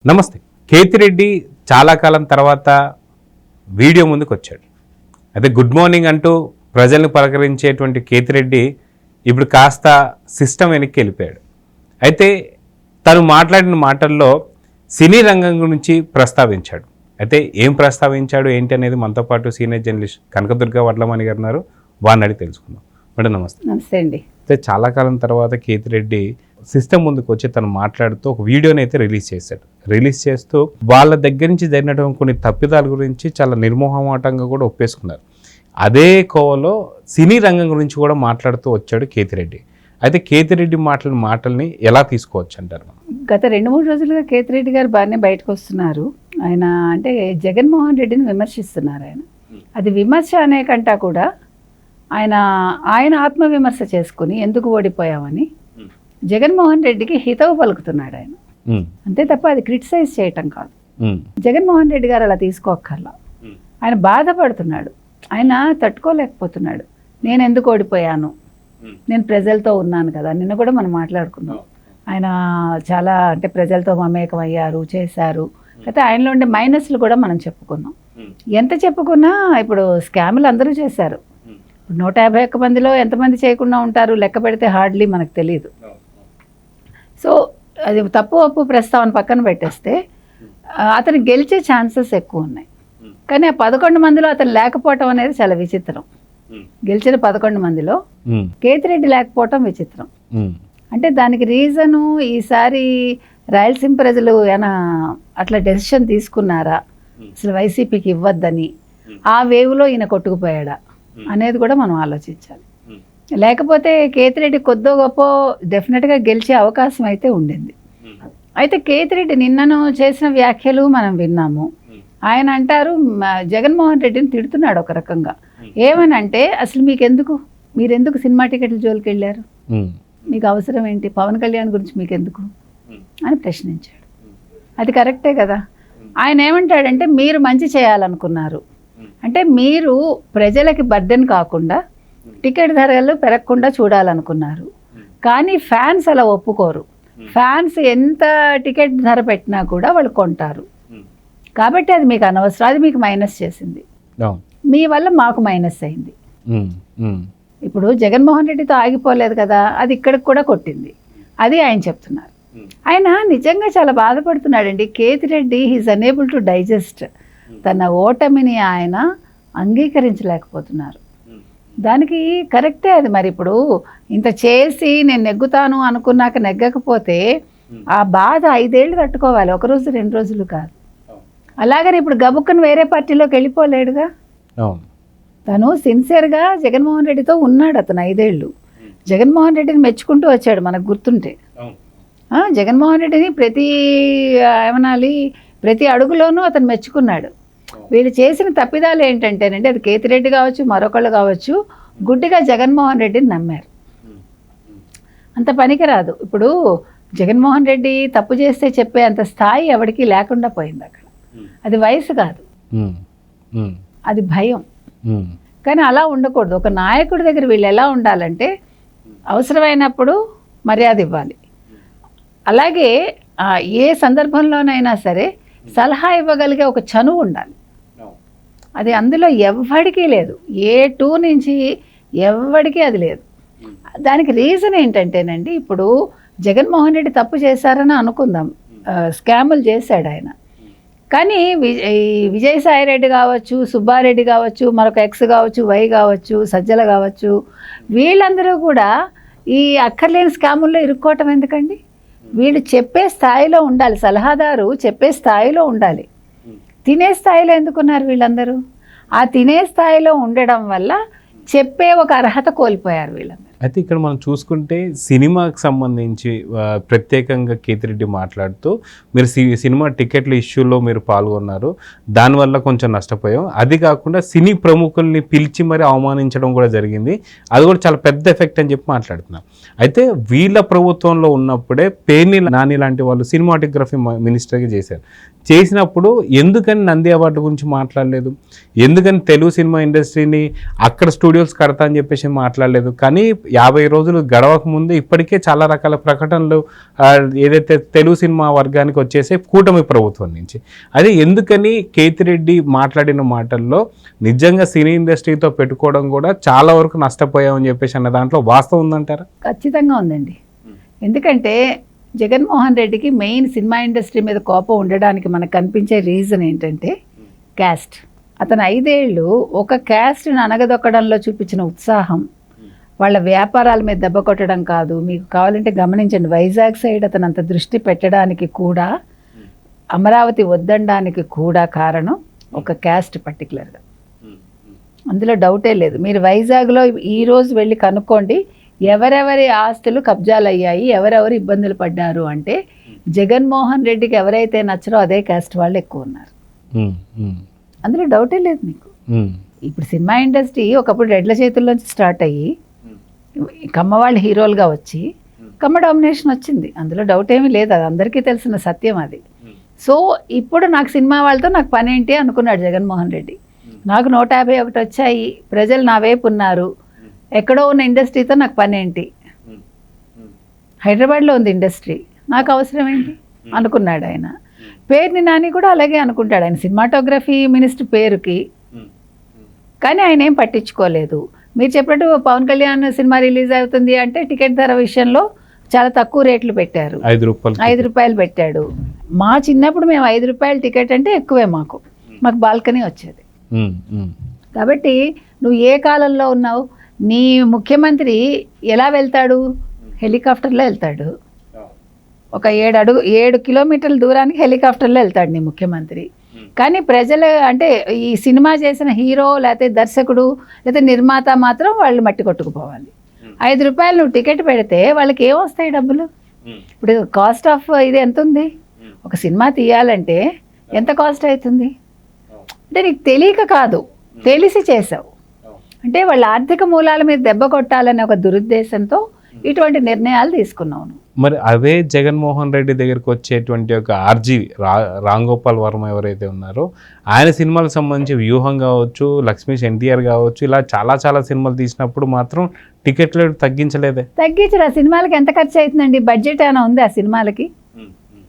నమస్తే. కేతిరెడ్డి చాలా కాలం తర్వాత వీడియో ముందుకు వచ్చాడు. అయితే గుడ్ మార్నింగ్ అంటూ ప్రజల్ని పలకరించేటువంటి కేతిరెడ్డి ఇప్పుడు కాస్త సిస్టమ్ వెనక్కి వెళ్ళిపోయాడు. అయితే తను మాట్లాడిన మాటల్లో సినీ రంగం గురించి ప్రస్తావించాడు. అయితే ఏం ప్రస్తావించాడు ఏంటి అనేది మనతో పాటు సీనియర్ జర్నలిస్ట్ కనకదుర్గ వడ్లమణి గారు ఉన్నారు. వారిని అడిగి తెలుసుకుందాం. మేడం నమస్తే. నమస్తే అండి. అయితే చాలా కాలం తర్వాత కేతిరెడ్డి సిస్టమ్ ముందుకు వచ్చి తను మాట్లాడుతూ ఒక వీడియోని అయితే రిలీజ్ చేశాడు. రిలీజ్ చేస్తూ వాళ్ళ దగ్గర నుంచి జరిగినటువంటి కొన్ని తప్పిదాల గురించి చాలా నిర్మోహమాటంగా కూడా ఒప్పేసుకున్నారు. అదే కోవలో సినీ రంగం గురించి కూడా మాట్లాడుతూ వచ్చాడు కేతిరెడ్డి. అయితే కేతిరెడ్డి మాటల్ని ఎలా తీసుకోవచ్చు అంటారు? గత 2-3 రోజులుగా కేతిరెడ్డి గారు బాగానే బయటకు వస్తున్నారు. ఆయన అంటే జగన్మోహన్ రెడ్డిని విమర్శిస్తున్నారు. అది విమర్శ అనే కంటా కూడా ఆయన ఆత్మవిమర్శ చేసుకుని ఎందుకు ఓడిపోయామని జగన్మోహన్ రెడ్డికి హితవు పలుకుతున్నాడు ఆయన. అంతే తప్ప అది క్రిటిసైజ్ చేయటం కాదు. జగన్మోహన్ రెడ్డి గారు అలా తీసుకోక్కర్లా. ఆయన బాధపడుతున్నాడు, ఆయన తట్టుకోలేకపోతున్నాడు. నేను ఎందుకు ఓడిపోయాను, నేను ప్రజలతో ఉన్నాను కదా. నిన్న కూడా మనం మాట్లాడుకున్నాం. ఆయన చాలా అంటే ప్రజలతో మమేకం అయ్యారు, చేశారు. అయితే ఆయనలో ఉండే మైనస్లు కూడా మనం చెప్పుకున్నాం. ఎంత చెప్పుకున్నా ఇప్పుడు స్కాములు అందరూ చేశారు. 151 మందిలో ఎంతమంది చేయకుండా ఉంటారు లెక్క పెడితే హార్డ్లీ మనకు తెలియదు. సో అది తప్పు ఒప్పు ప్రస్తావన పక్కన పెట్టేస్తే అతను గెలిచే ఛాన్సెస్ ఎక్కువ ఉన్నాయి. కానీ ఆ 11 మందిలో అతను లేకపోవటం అనేది చాలా విచిత్రం. గెలిచిన 11 మందిలో కేతిరెడ్డి లేకపోవటం విచిత్రం. అంటే దానికి రీజను ఈసారి రాయలసీమ ప్రజలు ఏమైనా అట్లా డెసిషన్ తీసుకున్నారా, అసలు వైసీపీకి ఇవ్వద్దని, ఆ వేవ్లో ఈయన కొట్టుకుపోయాడా అనేది కూడా మనం ఆలోచించాలి. లేకపోతే కేతిరెడ్డి కొద్దో గొప్ప డెఫినెట్గా గెలిచే అవకాశం అయితే ఉండింది. అయితే కేతిరెడ్డి నిన్నను చేసిన వ్యాఖ్యలు మనం విన్నాము. ఆయన అంటారు జగన్మోహన్ రెడ్డిని తిడుతున్నాడు ఒక రకంగా. ఏమనంటే అసలు మీరెందుకు సినిమా టికెట్ల జోలికి వెళ్ళారు, మీకు అవసరం ఏంటి, పవన్ కళ్యాణ్ గురించి మీకెందుకు అని ప్రశ్నించాడు. అది కరెక్టే కదా. ఆయన ఏమంటాడంటే మీరు మంచి చేయాలనుకున్నారు, అంటే మీరు ప్రజలకి బర్డెన్ కాకుండా టికెట్ ధరలు పెరగకుండా చూడాలనుకున్నారు. కానీ ఫ్యాన్స్ అలా ఒప్పుకోరు. ఫ్యాన్స్ ఎంత టికెట్ ధర పెట్టినా కూడా వాళ్ళు కొంటారు. కాబట్టి అది మీకు అనవసరం, అది మీకు మైనస్ చేసింది, మీ వల్ల మాకు మైనస్ అయింది. ఇప్పుడు జగన్మోహన్ రెడ్డితో ఆగిపోలేదు కదా, అది ఇక్కడికి కూడా కొట్టింది. అది ఆయన చెప్తున్నారు. ఆయన నిజంగా చాలా బాధపడుతున్నాడండి. Kethireddy he's unable to digest. తన ఓటమిని ఆయన అంగీకరించలేకపోతున్నారు. దానికి కరెక్టే అది. మరి ఇప్పుడు ఇంత చేసి నేను నెగ్గుతాను అనుకున్నాక నెగ్గకపోతే ఆ బాధ 5 ఏళ్ళు తట్టుకోవాలి, 1 రోజు 2 రోజులు కాదు. అలాగని ఇప్పుడు గబుక్కుని వేరే పార్టీలోకి వెళ్ళిపోలేడుగా. తను సిన్సియర్గా జగన్మోహన్ రెడ్డితో ఉన్నాడు. అతను 5 ఏళ్ళు జగన్మోహన్ రెడ్డిని మెచ్చుకుంటూ వచ్చాడు మనకు గుర్తుంటే. జగన్మోహన్ రెడ్డిని ప్రతి అడుగులోనూ అతను మెచ్చుకున్నాడు. వీళ్ళు చేసిన తప్పిదాలు ఏంటంటేనండి, అది కేతిరెడ్డి కావచ్చు, మరొకళ్ళు కావచ్చు, గుడ్డిగా జగన్మోహన్ రెడ్డిని నమ్మారు. అంత పనికిరాదు. ఇప్పుడు జగన్మోహన్ రెడ్డి తప్పు చేస్తే చెప్పే అంత స్థాయి ఎవరికి లేకుండా పోయింది అక్కడ. అది వయసు కాదు, అది భయం. కానీ అలా ఉండకూడదు. ఒక నాయకుడి దగ్గర వీళ్ళు ఎలా ఉండాలంటే అవసరమైనప్పుడు మర్యాద ఇవ్వాలి. అలాగే ఏ సందర్భంలోనైనా సరే సలహా ఇవ్వగలిగే ఒక చనువు ఉండాలి. అది అందులో ఎవ్వడికి లేదు. A2 నుంచి ఎవ్వడికి అది లేదు. దానికి రీజన్ ఏంటంటేనండి, ఇప్పుడు జగన్మోహన్ రెడ్డి తప్పు చేశారని అనుకుందాం, స్కాములు చేశాడు ఆయన. కానీ విజయసాయి రెడ్డి కావచ్చు, సుబ్బారెడ్డి కావచ్చు, మరొక X కావచ్చు, Y కావచ్చు, సజ్జల కావచ్చు, వీళ్ళందరూ కూడా ఈ అక్కర్లేని స్కాముల్లో ఇరుక్కోవటం ఎందుకండి? వీళ్ళు చెప్పే స్థాయిలో ఉండాలి, సలహాదారు చెప్పే స్థాయిలో ఉండాలి. తినే స్థాయిలో ఎందుకున్నారు వీళ్ళందరూ? ఆ తినే స్థాయిలో ఉండడం వల్ల చెప్పే ఒక అర్హత కోల్పోయారు వీళ్ళందరూ. అయితే ఇక్కడ మనం చూసుకుంటే సినిమాకి సంబంధించి ప్రత్యేకంగా కేతిరెడ్డి మాట్లాడుతూ మీరు సినిమా టికెట్ల ఇష్యూలో మీరు పాల్గొన్నారు, దానివల్ల కొంచెం నష్టపోయాం, అది కాకుండా సినీ ప్రముఖుల్ని పిలిచి మరి అవమానించడం కూడా జరిగింది, అది కూడా చాలా పెద్ద ఎఫెక్ట్ అని చెప్పి మాట్లాడుతున్నాం. అయితే వీళ్ళ ప్రభుత్వంలో ఉన్నప్పుడే పేర్ని నాని లాంటి వాళ్ళు సినిమాటోగ్రఫీ మినిస్టర్గా చేసినప్పుడు ఎందుకని నంది అవార్డు గురించి మాట్లాడలేదు, ఎందుకని తెలుగు సినిమా ఇండస్ట్రీని అక్కడ స్టూడియోస్ కడతా అని చెప్పేసి మాట్లాడలేదు. కానీ 50 రోజులు గడవక ముందే ఇప్పటికే చాలా రకాల ప్రకటనలు ఏదైతే తెలుగు సినిమా వర్గానికి వచ్చేసే కూటమి ప్రభుత్వం నుంచి. అదే ఎందుకని కేతిరెడ్డి మాట్లాడిన మాటల్లో నిజంగా సినీ ఇండస్ట్రీతో పెట్టుకోవడం కూడా చాలా వరకు నష్టపోయామని చెప్పేసి అన్న దాంట్లో వాస్తవం ఉందంటారా? ఖచ్చితంగా ఉందండి. ఎందుకంటే జగన్మోహన్ రెడ్డికి మెయిన్ సినిమా ఇండస్ట్రీ మీద కోపం ఉండడానికి మనకు కనిపించే రీజన్ ఏంటంటే క్యాస్ట్. అతను 5 ఏళ్ళు ఒక క్యాస్ట్ని అనగదొక్కడంలో చూపించిన ఉత్సాహం వాళ్ళ వ్యాపారాల మీద దెబ్బ కొట్టడం కాదు. మీకు కావాలంటే గమనించండి, వైజాగ్ సైడ్ అతను అంత దృష్టి పెట్టడానికి కూడా, అమరావతి వద్దనడానికి కూడా కారణం ఒక క్యాస్ట్ పర్టికులర్గా. అందులో డౌటే లేదు. మీరు వైజాగ్లో ఈరోజు వెళ్ళి కనుక్కోండి, ఎవరెవరి ఆస్తులు కబ్జాలు అయ్యాయి, ఎవరెవరు ఇబ్బందులు పడ్డారు అంటే జగన్మోహన్ రెడ్డికి ఎవరైతే నచ్చరో అదే క్యాస్ట్ వాళ్ళు ఎక్కువ ఉన్నారు. అందులో డౌటే లేదు మీకు. ఇప్పుడు సినిమా ఇండస్ట్రీ ఒకప్పుడు రెడ్ల చేతుల్లోంచి స్టార్ట్ అయ్యి కమ్మ వాళ్ళు హీరోలుగా వచ్చి కమ్మ డామినేషన్ వచ్చింది. అందులో డౌట్ ఏమీ లేదు, అది అందరికీ తెలిసిన సత్యం అది. సో ఇప్పుడు నాకు సినిమా వాళ్ళతో నాకు పని ఏంటి అనుకున్నాడు జగన్మోహన్ రెడ్డి. నాకు 151 వచ్చాయి, ప్రజలు నా వైపు ఉన్నారు, ఎక్కడో ఉన్న ఇండస్ట్రీతో నాకు పని ఏంటి, హైదరాబాద్లో ఉంది ఇండస్ట్రీ, నాకు అవసరం ఏంటి అనుకున్నాడు ఆయన. పేరుని నాని కూడా అలాగే అనుకుంటాడు, ఆయన సినిమాటోగ్రఫీ మినిస్టర్ పేరుకి. కానీ ఆయన ఏం పట్టించుకోలేదు. మీరు చెప్పినట్టు పవన్ కళ్యాణ్ సినిమా రిలీజ్ అవుతుంది అంటే టికెట్ ధర విషయంలో చాలా తక్కువ రేట్లు పెట్టారు, 5 రూపాయలు పెట్టాడు. మా చిన్నప్పుడు మేము 5 రూపాయల టికెట్ అంటే ఎక్కువే, మాకు బాల్కనీ వచ్చేది. కాబట్టి నువ్వు ఏ కాలంలో ఉన్నావు? నీ ముఖ్యమంత్రి ఎలా వెళ్తాడు? హెలికాప్టర్లో వెళ్తాడు. ఒక 7 కిలోమీటర్ల దూరానికి హెలికాప్టర్లో వెళ్తాడు నీ ముఖ్యమంత్రి. కానీ ప్రజలు అంటే ఈ సినిమా చేసిన హీరో లేకపోతే దర్శకుడు లేకపోతే నిర్మాత మాత్రం వాళ్ళు మట్టి కొట్టుకుపోవాలి. 5 రూపాయలు నువ్వు టికెట్ పెడితే వాళ్ళకి ఏమొస్తాయి డబ్బులు? ఇప్పుడు కాస్ట్ ఆఫ్ ఇది ఎంత ఉంది? ఒక సినిమా తీయాలంటే ఎంత కాస్ట్ అవుతుంది అంటే నీకు తెలియక కాదు, తెలిసి చేసావు. అంటే వాళ్ళ ఆర్థిక మూలాల మీద దెబ్బ కొట్టాలనే ఒక దురుద్దేశంతో ఇటువంటి నిర్ణయాలు తీసుకున్నావు. మరి అదే జగన్మోహన్ రెడ్డి దగ్గరికి వచ్చేటువంటి ఒక ఆర్జీవి రామ్ గోపాల్ వర్మ ఎవరైతే ఉన్నారో ఆయన సినిమాలకు సంబంధించి వ్యూహం కావచ్చు, లక్ష్మీష్ ఎన్టీఆర్ కావచ్చు, ఇలా చాలా సినిమాలు తీసినప్పుడు మాత్రం టికెట్లు తగ్గించలేదే. తగ్గించరు. ఆ సినిమాలకి ఎంత ఖర్చు అవుతుందండి? బడ్జెట్ ఏమైనా ఉంది ఆ సినిమాలకి?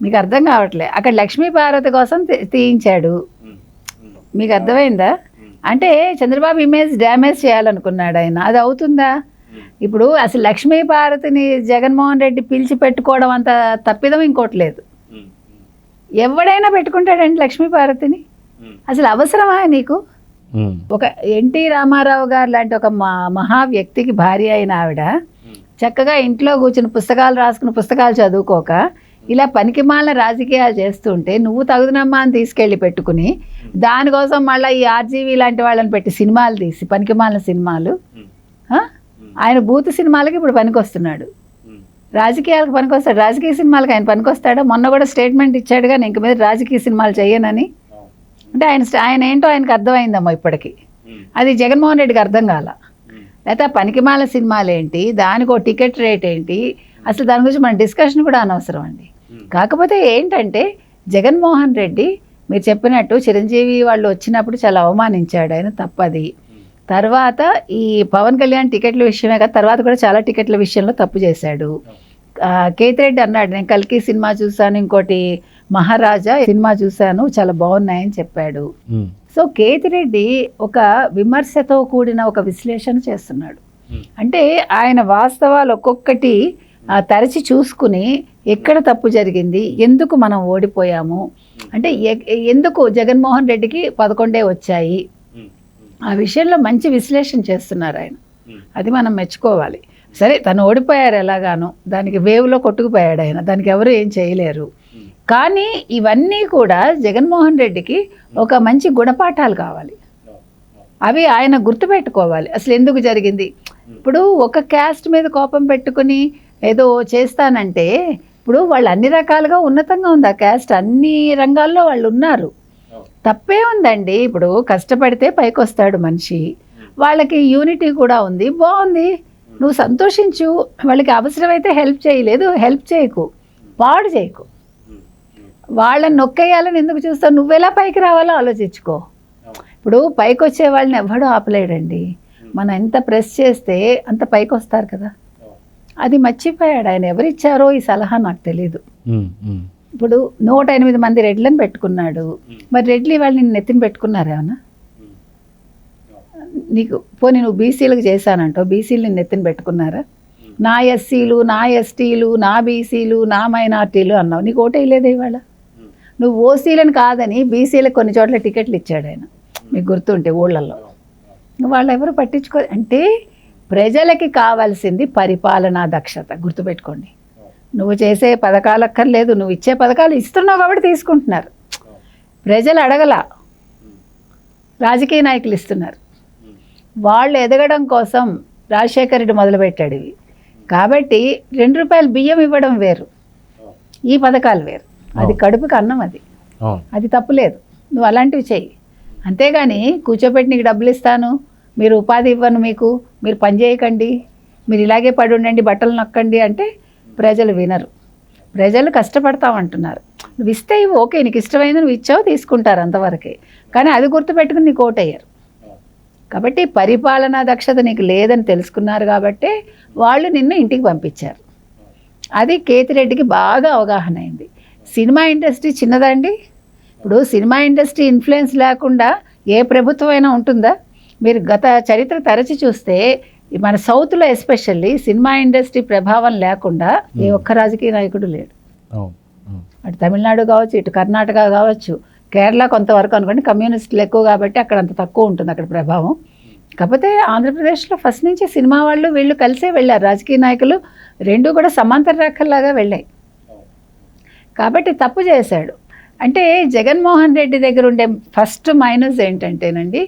మీకు అర్థం కావట్లే. అక్కడ లక్ష్మీ పార్వతి కోసం తీయించాడు, మీకు అర్థమైందా? అంటే చంద్రబాబు ఇమేజ్ డ్యామేజ్ చేయాలనుకున్నాడు ఆయన, అది అవుతుందా? ఇప్పుడు అసలు లక్ష్మీ పార్వతిని జగన్మోహన్ రెడ్డి పిలిచి పెట్టుకోవడం అంత తప్పిదం ఇంకోటి లేదు. ఎవడైనా పెట్టుకుంటాడండి లక్ష్మీ పార్వతిని? అసలు అవసరమా నీకు? ఒక ఎన్టీ రామారావు గారు లాంటి ఒక మహా వ్యక్తికి భార్య అయిన ఆవిడ చక్కగా ఇంట్లో కూర్చుని పుస్తకాలు రాసుకుని పుస్తకాలు చదువుకోక ఇలా పనికిమాలిన రాజకీయాలు చేస్తుంటే నువ్వు తగుదనమ్మా అని తీసుకెళ్ళి పెట్టుకుని దానికోసం మళ్ళీ ఈ ఆర్జీవీ లాంటి వాళ్ళని పెట్టి సినిమాలు తీసి పనికిమాలిన సినిమాలు. ఆయన బూత్ సినిమాలకి ఇప్పుడు పనికొస్తున్నాడు, రాజకీయాలకు పనికొస్తాడు. రాజకీయ సినిమాలకు ఆయన పనికొస్తాడా? మొన్న కూడా స్టేట్మెంట్ ఇచ్చాడు కానీ ఇంక మీద రాజకీయ సినిమాలు చేయనని. అంటే ఆయన ఏంటో ఆయనకు అర్థమైందమ్మా ఇప్పటికీ, అది జగన్మోహన్ రెడ్డికి అర్థం కాల. లేకపోతే పనికిమాల సినిమాలు ఏంటి, దానికి ఒక టికెట్ రేట్ ఏంటి, అసలు దాని గురించి మన డిస్కషన్ కూడా అనవసరం అండి. కాకపోతే ఏంటంటే జగన్మోహన్ రెడ్డి మీరు చెప్పినట్టు చిరంజీవి వాళ్ళు వచ్చినప్పుడు చాలా అవమానించాడు ఆయన, తప్పది. తర్వాత ఈ పవన్ కళ్యాణ్ టికెట్ల విషయమే కాదు, తర్వాత కూడా చాలా టికెట్ల విషయంలో తప్పు చేశాడు. కేతిరెడ్డి అన్నాడు, నేను కల్కి సినిమా చూశాను, ఇంకోటి మహారాజా సినిమా చూశాను, చాలా బాగున్నాయని చెప్పాడు. సో కేతిరెడ్డి ఒక విమర్శతో కూడిన ఒక విశ్లేషణ చేస్తున్నాడు. అంటే ఆయన వాస్తవాలు ఒక్కొక్కటి తరచి చూసుకుని ఎక్కడ తప్పు జరిగింది, ఎందుకు మనం ఓడిపోయాము, అంటే ఎందుకు జగన్మోహన్ రెడ్డికి 11 వచ్చాయి, ఆ విషయంలో మంచి విశ్లేషణ చేస్తున్నారు ఆయన. అది మనం మెచ్చుకోవాలి. సరే తను ఓడిపోయారు ఎలాగానో, దానికి వేవ్లో కొట్టుకుపోయాడు ఆయన, దానికి ఎవరు ఏం చేయలేరు. కానీ ఇవన్నీ కూడా జగన్మోహన్ రెడ్డికి ఒక మంచి గుణపాఠాలు కావాలి, అవి ఆయన గుర్తుపెట్టుకోవాలి. అసలు ఎందుకు జరిగింది? ఇప్పుడు ఒక క్యాస్ట్ మీద కోపం పెట్టుకుని ఏదో చేస్తానంటే, ఇప్పుడు వాళ్ళు అన్ని రకాలుగా ఉన్నతంగా ఉంది ఆ క్యాస్ట్, అన్ని రంగాల్లో వాళ్ళు ఉన్నారు, తప్పే ఉందండి. ఇప్పుడు కష్టపడితే పైకి వస్తాడు మనిషి, వాళ్ళకి యూనిటీ కూడా ఉంది, బాగుంది, నువ్వు సంతోషించు. వాళ్ళకి అవసరమైతే హెల్ప్ చేయలేదు, హెల్ప్ చేయకు, పాడు చేయకు. వాళ్ళని నొక్కేయాలని ఎందుకు చూస్తావు? నువ్వెలా పైకి రావాలో ఆలోచించుకో. ఇప్పుడు పైకి వచ్చే వాళ్ళని ఎవ్వడూ ఆపలేడండి. మనం ఎంత ప్రెస్ చేస్తే అంత పైకి వస్తారు కదా. అది మర్చిపోయాడు ఆయన. ఎవరిచ్చారో ఈ సలహా నాకు తెలీదు. ఇప్పుడు 108 మంది రెడ్లను పెట్టుకున్నాడు. మరి రెడ్లు వాళ్ళు నిన్ను నెత్తిన పెట్టుకున్నారు ఏమన్నా? నీకు పోనీ నువ్వు బీసీలకు చేశానంటో బీసీలు నిన్ను నెత్తిన పెట్టుకున్నారా? నా ఎస్సీలు, నా ఎస్టీలు, నా బీసీలు, నా మైనార్టీలు అన్నావు. నీకు ఓటే లేదే ఇవాళ. నువ్వు ఓసీలను కాదని బీసీలకు కొన్ని చోట్ల టికెట్లు ఇచ్చాడు ఆయన, మీకు గుర్తుంటే ఊళ్ళల్లో. వాళ్ళు ఎవరు పట్టించుకో. అంటే ప్రజలకి కావాల్సింది పరిపాలనా దక్షత. గుర్తుపెట్టుకోండి. నువ్వు చేసే పథకాలు అక్కర్లేదు, నువ్వు ఇచ్చే పథకాలు ఇస్తున్నావు కాబట్టి తీసుకుంటున్నారు. ప్రజలు అడగల, రాజకీయ నాయకులు ఇస్తున్నారు. వాళ్ళు ఎదగడం కోసం రాజశేఖర రెడ్డి మొదలుపెట్టాడు ఇవి. కాబట్టి ₹2 బియ్యం ఇవ్వడం వేరు, ఈ పథకాలు వేరు. అది కడుపుకి అన్నం, అది తప్పులేదు. నువ్వు అలాంటివి చెయ్యి. అంతేగాని కూర్చోపెట్టి నీకు డబ్బులు ఇస్తాను, మీరు ఉపాధి ఇవ్వను, మీకు మీరు పని చేయకండి, మీరు ఇలాగే పడి ఉండండి, బట్టలు నొక్కండి అంటే ప్రజలు వినరు. ప్రజలు కష్టపడతామంటున్నారు. నువ్వు ఇస్తే ఇవి ఓకే, నీకు ఇష్టమైంది నువ్వు ఇచ్చావు, తీసుకుంటారు అంతవరకే. కానీ అది గుర్తుపెట్టుకుని నీకు ఓటయ్యారు. కాబట్టి పరిపాలనా దక్షత నీకు లేదని తెలుసుకున్నారు కాబట్టి వాళ్ళు నిన్ను ఇంటికి పంపించారు. అది కేతిరెడ్డికి బాగా అవగాహన అయింది. సినిమా ఇండస్ట్రీ చిన్నదండి. ఇప్పుడు సినిమా ఇండస్ట్రీ ఇన్ఫ్లుయెన్స్ లేకుండా ఏ ప్రభుత్వం అయినా ఉంటుందా? మీరు గత చరిత్ర తరచి చూస్తే మన సౌత్లో ఎస్పెషల్లీ సినిమా ఇండస్ట్రీ ప్రభావం లేకుండా ఏ ఒక్క రాజకీయ నాయకుడు లేడు. అటు తమిళనాడు కావచ్చు, ఇటు కర్ణాటక కావచ్చు, కేరళ కొంతవరకు అనుకోండి, కమ్యూనిస్టులు ఎక్కువ కాబట్టి అక్కడ అంత తక్కువ ఉంటుంది అక్కడ ప్రభావం. కాకపోతే ఆంధ్రప్రదేశ్లో ఫస్ట్ నుంచి సినిమా వాళ్ళు వీళ్ళు కలిసే వెళ్ళారు. రాజకీయ నాయకులు రెండు కూడా సమాంతర రేఖల్లాగా వెళ్ళాయి. కాబట్టి తప్పు చేశాడు. అంటే జగన్మోహన్ రెడ్డి దగ్గర ఉండే ఫస్ట్ మైనస్ ఏంటంటేనండి,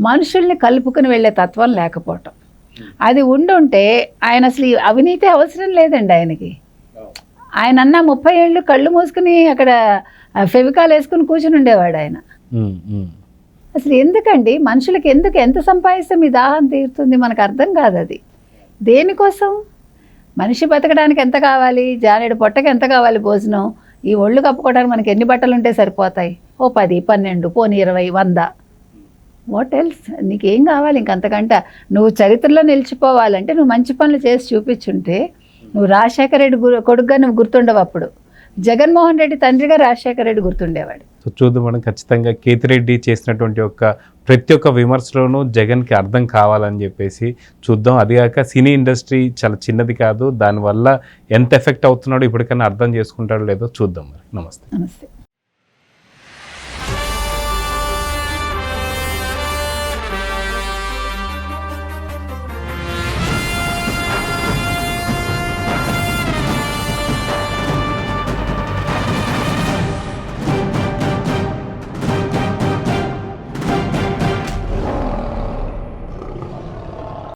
మనుషుల్ని కలుపుకుని వెళ్ళే తత్వం లేకపోవటం. అది ఉండుంటే ఆయన అసలు అవినీతి అవసరం లేదండి ఆయనకి. ఆయన అన్న 30 ఏళ్ళు కళ్ళు మూసుకుని అక్కడ ఫెవికాల్ వేసుకుని కూర్చుని ఉండేవాడు ఆయన. అసలు ఎందుకండి మనుషులకి ఎందుకు, ఎంత సంపాదిస్తే మీ దాహం తీరుతుంది? మనకు అర్థం కాదు అది. దేనికోసం? మనిషి బతకడానికి ఎంత కావాలి? జానేడు పొట్టకి ఎంత కావాలి భోజనం? ఈ ఒళ్ళు కప్పుకోవడానికి మనకి ఎన్ని బట్టలు ఉంటే సరిపోతాయి? ఓ 10, 12, పోనీ 20, 100. What else? నీకేం కావాలి ఇంకంతకంట? నువ్వు చరిత్రలో నిలిచిపోవాలంటే నువ్వు మంచి పనులు చేసి చూపించుంటే నువ్వు రాజశేఖర రెడ్డి కొడుకుగా నువ్వు గుర్తుండవు. అప్పుడు జగన్మోహన్ రెడ్డి తండ్రిగా రాజశేఖర రెడ్డి గుర్తుండేవాడు. సో చూద్దాం మనం ఖచ్చితంగా కేతిరెడ్డి చేసినటువంటి ప్రతి ఒక్క విమర్శలోనూ జగన్కి అర్థం కావాలని చెప్పేసి చూద్దాం. అదిగాక సినీ ఇండస్ట్రీ చాలా చిన్నది కాదు, దానివల్ల ఎంత ఎఫెక్ట్ అవుతున్నాడో ఇప్పటికైనా అర్థం చేసుకుంటాడో లేదో చూద్దాం. మరి నమస్తే.